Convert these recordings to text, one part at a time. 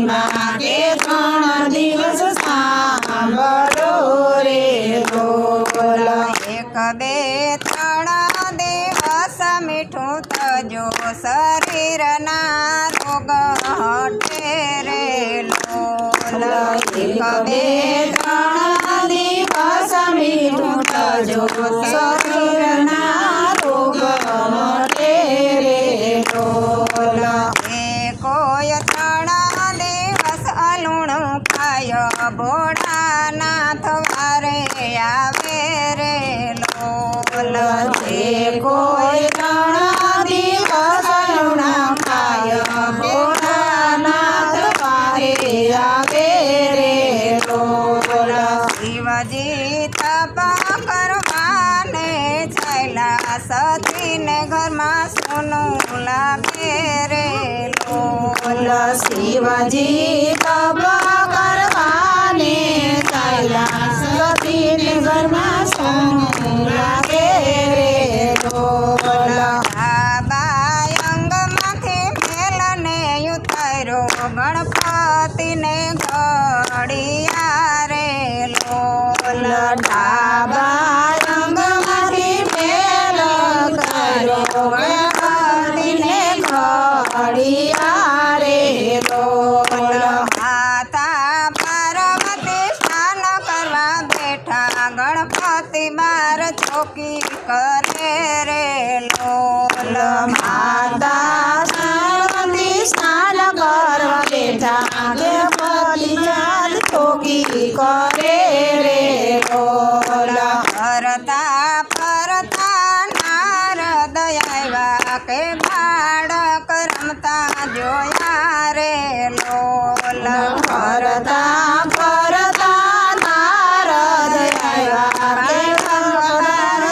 મહિમા કે 3 દિવસ સાંભળો રે લોલ। 1 2 3 દિવસ મીઠું તજો શરીરના રોગ હટે રે લોલ। 1 2 3 દિવસ મીઠું તજો શરીરના રોગ મટે રે લોલ। કોઈ 3 દિવસ અલુણું ખાય ભોળાનાથ વારે આવે રે લોલ। જે કોઈ 3 દિવસ અલુણા ખાય ભોળાનાથ વારે આવે રે લોલ। શિવજી તપ કરવાને ચાલ્યા સતીને ઘરમાં સોનું લાગે રે લોલ। શિવજી તપ કરવાને ચાલ્યા સતીને ઘરમાં સોનું લાગે રે લોલ। ડાબા અંગમાંથી મેલને ઉતાર્યો ગણપતિને ઘડિયા રે લોલ। ડાબા અંગમાંથી મેલ કર્યો ગણપતિને ઘડિયા રે લોલ। માતા પાર્વતી સ્નાન કરવા બેઠા ગણપતિ બાર ચોકી કરે રે લોલ। માતા પાર્વતી સ્નાન કરવા બેઠા ગણપતિ ચાલ ચોકી કરે રે લોલ। ફરતા ફરતા નારદ આવ્યા કે બાળક રમતા જોયા રે લોલ। ફરતા ફરતા નારદ આવ્યા કે ભગવાન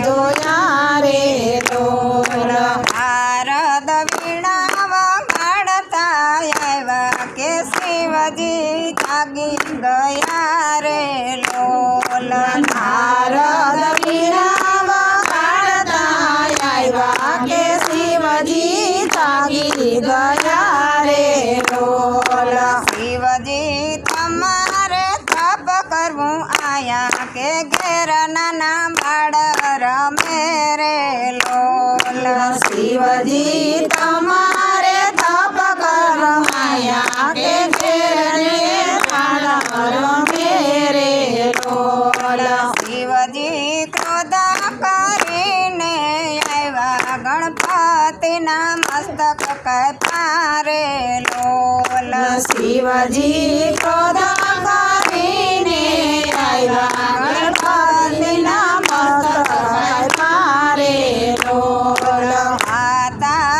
જોયા રે લોલ। નારદ વીણા વગાડતા આવ્યા કે શિવજી જાગી ગયા રે લોલ। નારદ વીણા વગાડતા આવ્યા કે શિવજી જાગી ગયા રે લોલ। શિવજી તમારે તપ કરવું આયા કે ઘેર નાના બાળ રમે રે લોલ। શિવજી તમારે તપ કરવાયા કે ઘેરે બાળ રમે રે લોલ। શિવજી ક્રોધ કરીને આવ્યા ગણપતિના મસ્તક કાપ્યા રે લોલ। શિવજી ક્રોધ કરીને આવ્યા ગણપતિના મસ્તક કાપ્યા રે લોલ। માતા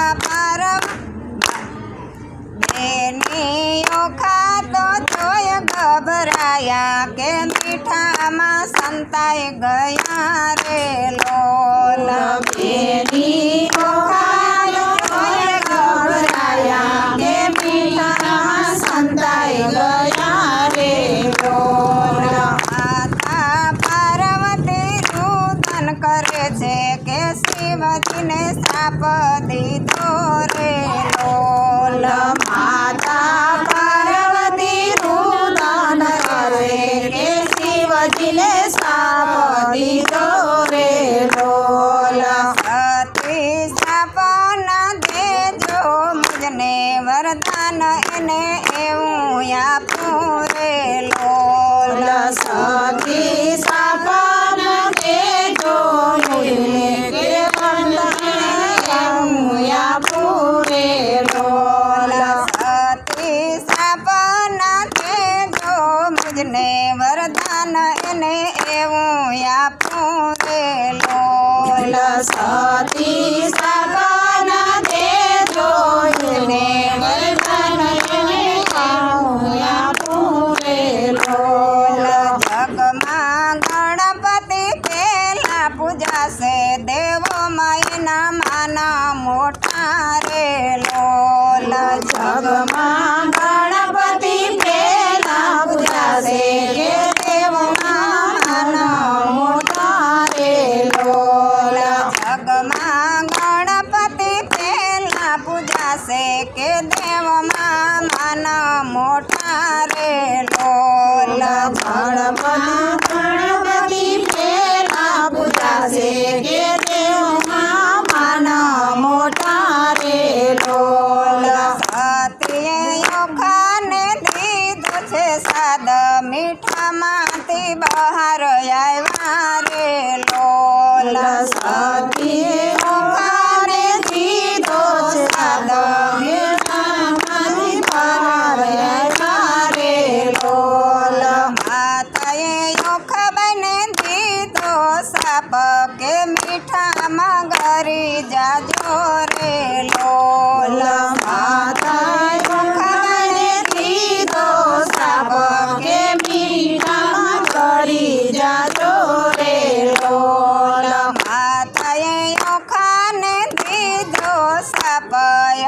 બેનીઓ ખાતો જોઈ ગભરાયા કે મીઠામાં સંતાઈ ગયા રે લોલ। બેનીઓ ખાતો જોઈ ગભરાયા કે મીઠામાં સંતાઈ ગયા રે લોલ। માતા પાર્વતી રુદન કરે છે કે શિવજીને શ્રાપ દીધો રે લોલ। માતા પાર્વતી રુદન કરે કે શિવજીને શ્રાપ દીધો રે લોલ। સતી શ્રાપ ન દેજો મુજને વરદાન એને એવું આપું રે લોલ। સતી સાપન દેજો મુજને કે વરદાન આપું રે લોલ। સતી શ્રાપ ન દેજો મુજને વરદાન એને એવું આપું રે લોલ। સતી સાપન દેજો મુજને વરદાન આપું રે લોલ। જગમાં ગણપતિ પેલા પૂજાશે દેવોમાં એના માના મોટા રે લોલ। જગમાં ગણપતિ પેલા પૂજાશે કે દેવોમાં મોટા રે લોલ। જગમાં સ્વાદ મીઠામાંથી બહાર આવ્યા રે લોલ સતીએ ઓખાને દીધો સ્વાદ મીઠામાંથી બહાર આવ્યા રે લોલ માતાએ ઓખાબાઈને દીધો સાપ કે મીઠામાં ગરી જાજો રે લોલ માતાએ ઓખાને દીધો સાપ કે મીઠામાં ગરી જાજો રે લોલ માતાએ ઓખાને દીધો સાપ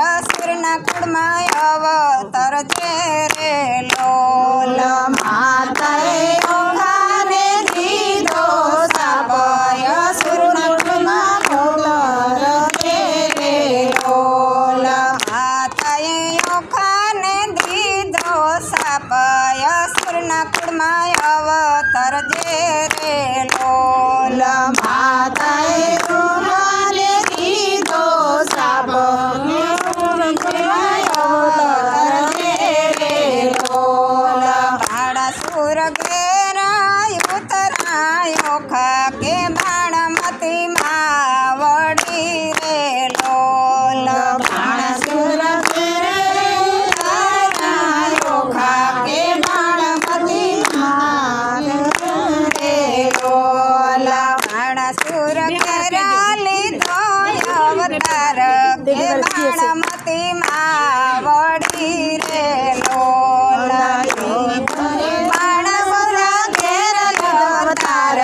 અસુરના કુળમાં અવતરજે રે લોલ માતાએ ઓખાને દીધો સાપ અસુરના કુળમાં રે લોલ માતાએ ઓખાને દીધો સાપ અસુરના કુળમાં અવતરજે રે લોલ માતાએ ઓખાને દીધો સાપ બાળાસુર ઘેરાય ઉતરાય ઓખા કે બાણમતી માવડી રે લોલ બાણાસુર ઘેરા લીધો અવતાર કે બાણમતી માવડી રે લોલ બાણાસુર ઘેર અવતાર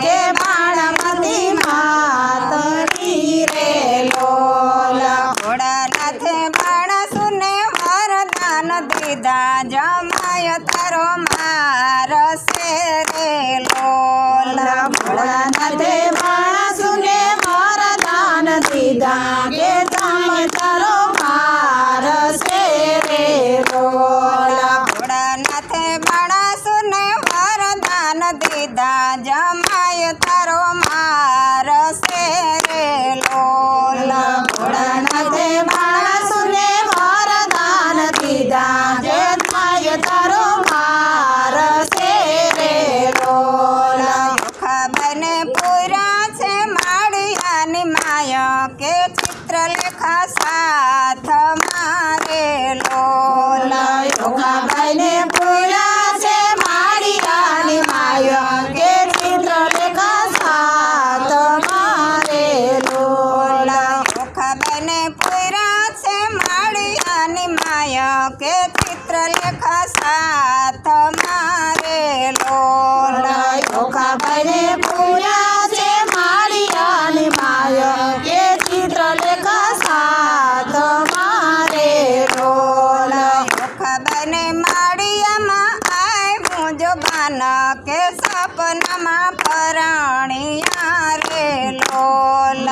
કે બાણમતી માતડી રે લોલ ભોળાનાથે બાણાસુરને વરદાન દીધા જમાય તારો મારસે રે લોલ ભોળાનાથે બાણાસુરને વરદાન દીધા કે તમે તારો મારસે રે લોલ ભોળાનાથે બાણાસુરને વરદાન દીધા જમાય તારો મારસે રે લોલ ભોળાનાથે બાણાસુરને વરદાન દીધા કે તમે તારો મારસે રે લોલ ઓખાબાઈને પૂરા છે માળિયાની માય કે ચિત્રલેખા સાથ મારે લોલ ઓખાબાઈને પૂરા છે માળિયાની માય કે ચિત્રલેખા સાત મારે લોલ ઓખાબાઈને પૂરા છે માળિયાની માય કે ચિત્રલેખા સાથ મારે લોલ ઓખાબાઈને પૂરા છે માળિયાની માય કે ચિત્રલેખા સાત મારે લોલ ઓખાબાઈને માળિયામાં આવ્યું જોબાન કે સપનામાં પરણિયા રે લોલ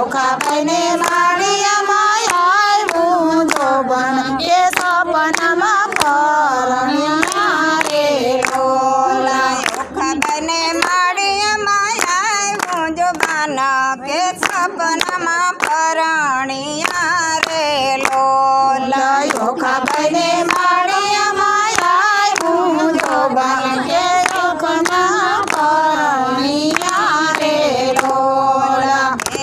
ઓખાબાઈને માળિયામાં આવ્યું જોબન કે સપનામાં પરણ્યા રે લોલ ઓખાબાઈને માળિયામાં આવ્યું જોબાન કે સપનામાં પરણિયા રે લોલ ઓખાબાઈને માળિયામાં આવ્યું જોબન કે સપનામાં પરણ્યા રે લોલ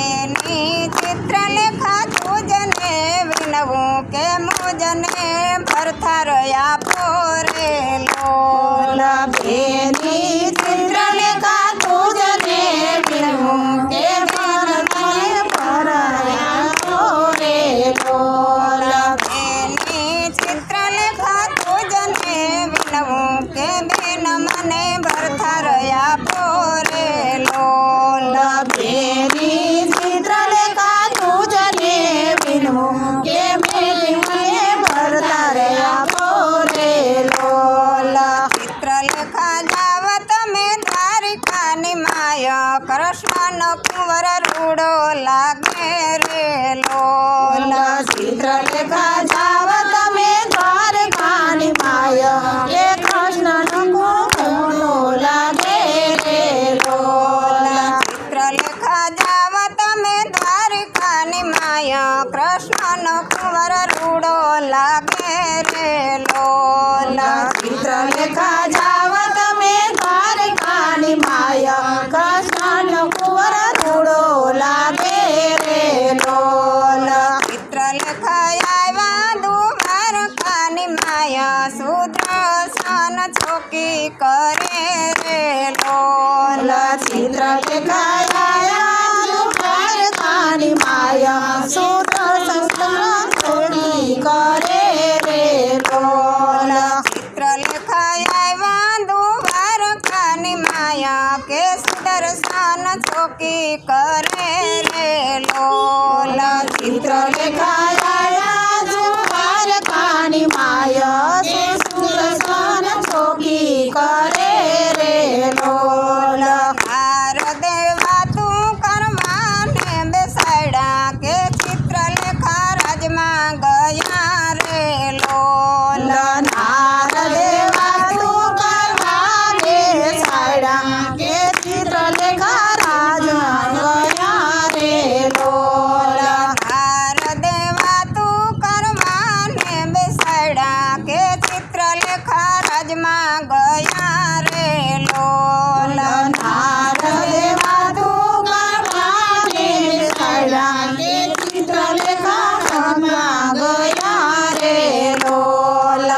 એની ચિત્રલેખા તુજને વિનવું કે મુજને ભરથાર આપો રે લોલ બેની ચિત્રલેખા તુજને વિનવું કે ભરથાર પરણ્યા રે લોલ એની ચિત્રલેખા તુજને વિનવું કે બેન મને ભરથાર આપો રે લોલ બેની ચિત્રલેખા તુજને વિનવું કે બેની મને ભરથાર આપો રે લોલ ચિત્રલેખા જાવ તમે દ્વારિકાની માય કૃષ્ણનો કુંવર રૂડો લાગે રે લોલ ચિત્રલેખા જાવ તમે દ્વારકાની માય કે કૃષ્ણનો કુંવરો લાગે રે લોલ ચિત્રલેખા જાવ તમે દ્વારિકાની માય કૃષ્ણનો કુંવર રૂડો લાગે રે લોલ ચિત્રલેખા માયા સુદર્શન ચોકી કરે રે લોલ ચિત્ર દેખાયા દ્વારકાની માયા સુદર્શન ચોકી કરે રે લોલ ચિત્ર લેખાયા દ્વારકાની માયા કે સુદર્શન ચોકી કરે રે લોલ ચિત્ર દેખાયા દ્વારકાની માયા સુદર્શન ચોકી કરે રે લોલ દેવા તું કરવાને બેસાડ્યા કે ચિત્રલેખા રાજમાં ગયા રે લોલ નાર દેવા તું કરવા બેસાડ્યા કે ચિત્રલેખા રાજમાં ગયા રે લોલ દેવા તું કરવાને બેસાડ્યા કે ચિત્રલેખા રાજમાં ગયા રે લોલ નાર દેવા તું કરવા બેસાડ્યા કે ચિત્રલેખા રાજમાં ગયા રે લોલ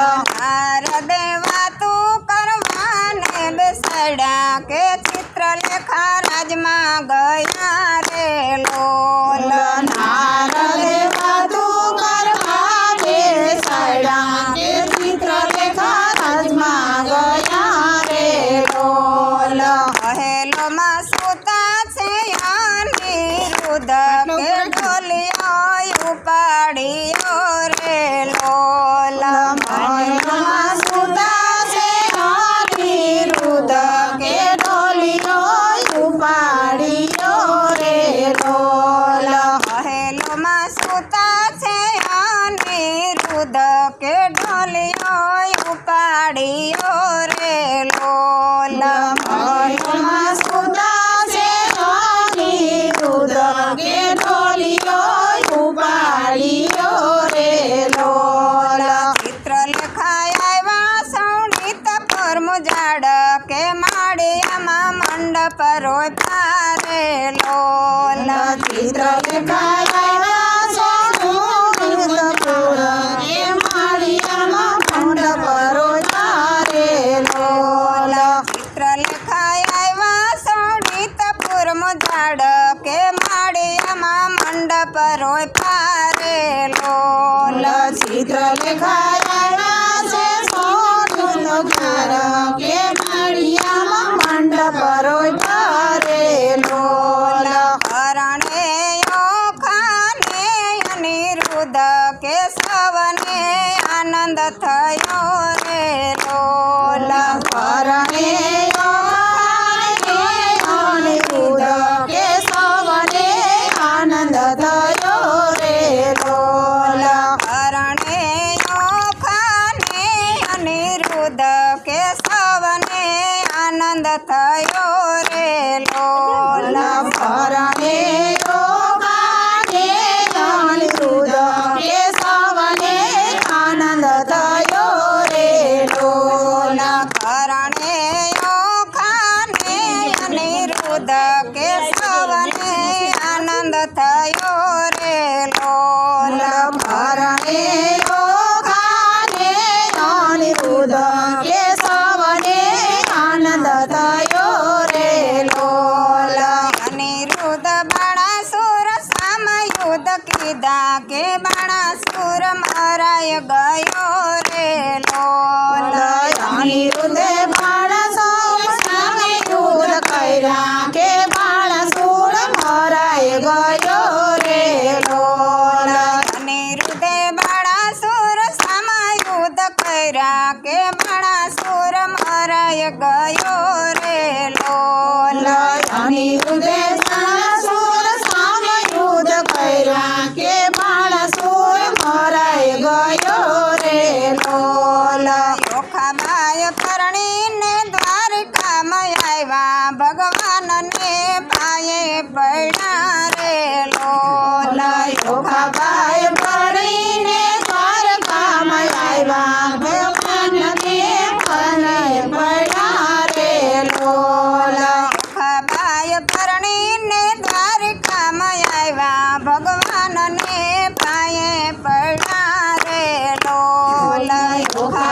દેવા તું કરવાને બેસાડ્યા કે ચિત્રલેખા રાજમાં ગયા રે લોલ નાર દેવા તું કરવા બેસાડ્યા કે ચિત્રલેખા રાજમાં ગયા રે લોલ મહેલોમાં સૂતા છે અનિરુદ્ધ કે ઢોલિયો ઉપાડ્યો રે લોલ મહેલમાં સૂતા છે અનિરુદ્ધ કે ઢોલિયો ઉપાડ્યો રે લોલ મહેલોમાં સૂતા છે અનિરુદ્ધ કે ઢોલિયો ઉપાડ્યો રે લોલ મહેલમાં સૂતા છે અનિરુદ્ધ કે ઢોલિયો ઉપાડ્યો રે લોલ ચિત્રલેખાયા સૌંડિત પરમુજાડ કે માળિયામાં મંડપ રોપ્યા રે લોલ ચિત્રલેખાયા સોનુપુર કે માળિયામાં મંડપ રોપ્યા રે લોલ ચિત્રલેખાયા સૌંડિત પરમુજાડ કે માળિયામાં મંડપ રોપ્યા રે લોલ ચિત્રલેખાયા છે સોનુપુર કે માળિયામાં મંડપ રોપ્યા રે લોલ હરણેયો ખાને અનિરુદ્ધ કે સવને આનંદ થયો રે લોલ પરણેયો અનિરુદ્ધ કે સવને આનંદ થયો રે લોલ હરણેયો ખાને અનિરુદ્ધ કે સવને આનંદ થયો રે લોલ પરણેયો અનિરુદ્ધ કે સવને આનંદ થયો રે લોલ હરણેયો ખાને અનિરુદ્ધ કે સવને આનંદ થયો રે લોલ પરણેયો અનિરુદ્ધ કે સવને આનંદ થયો રે લોલ અનિરુદ્ધ બાણાસુર સામ યુદ્ધ કીધા કે બાણાસુર મરાય ગયો રે લોલ અનિરુદ્ધે બાણાસુર સામે યુદ્ધ કર્યા કે બાણાસુર મરાય ગયો રે લોલ અનિરુદ્ધે બાણાસુર સામ યુદ્ધ કર્યા કે બાણાસુર મરાય ગયો રે લોલ અનિરુદ્ધે બાણાસુર સામે યુદ્ધ કર્યા કે બાણાસુર મરાય ગયો રે લોલ યોખાબાઈ પરણીને દ્વારકામાં આવ્યા ભગવાનને પાયે પડ્યા રે લોલ યોખાબાઈ પરણીને દ્વારકામાં આવ્યા ભગવાનને પાયે પડ્યા રે લોલ યોખાબાઈ પરણીને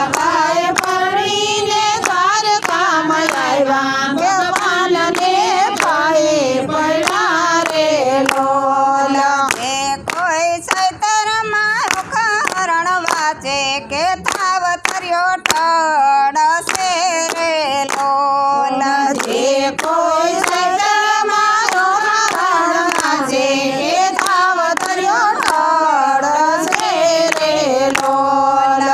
ઓખાબાઈ પરણીને દ્વારકામાં આવ્યા ભગવાનને પાયે પડ્યા રે લોલ. એ કોઈ ચૈતરમાં હરણ વાંચે કે થાવ તર્યો ટળશે રે લોલ. જે કોઈ સૈતરમાં રોહાણ નાચે કે થાવ તર્યો ટળશે રે લોલ.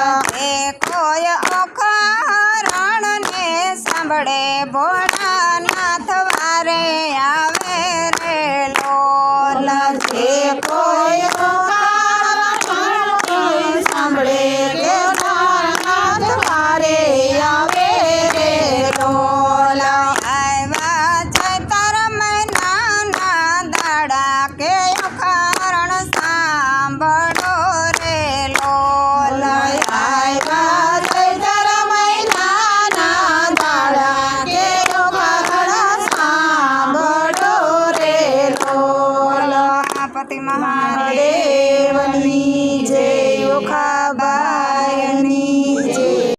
એ કોઈ અખરણને સાંભળે ભોળાનાથ વારે આવે રે લોલ. જે કોઈ રોહાણ સાંભળે કે નાથ વારે આવે રે લોલ. આવ્યા ચૈતર મહિનાના દાડા કે અખરણ સાંભળો રે લોલ. આવ્યા ચૈત્ર મહિનાના દાડા કે યોગાગણ સાંભળો રે લોલ. પતિ મહાદેવ હરે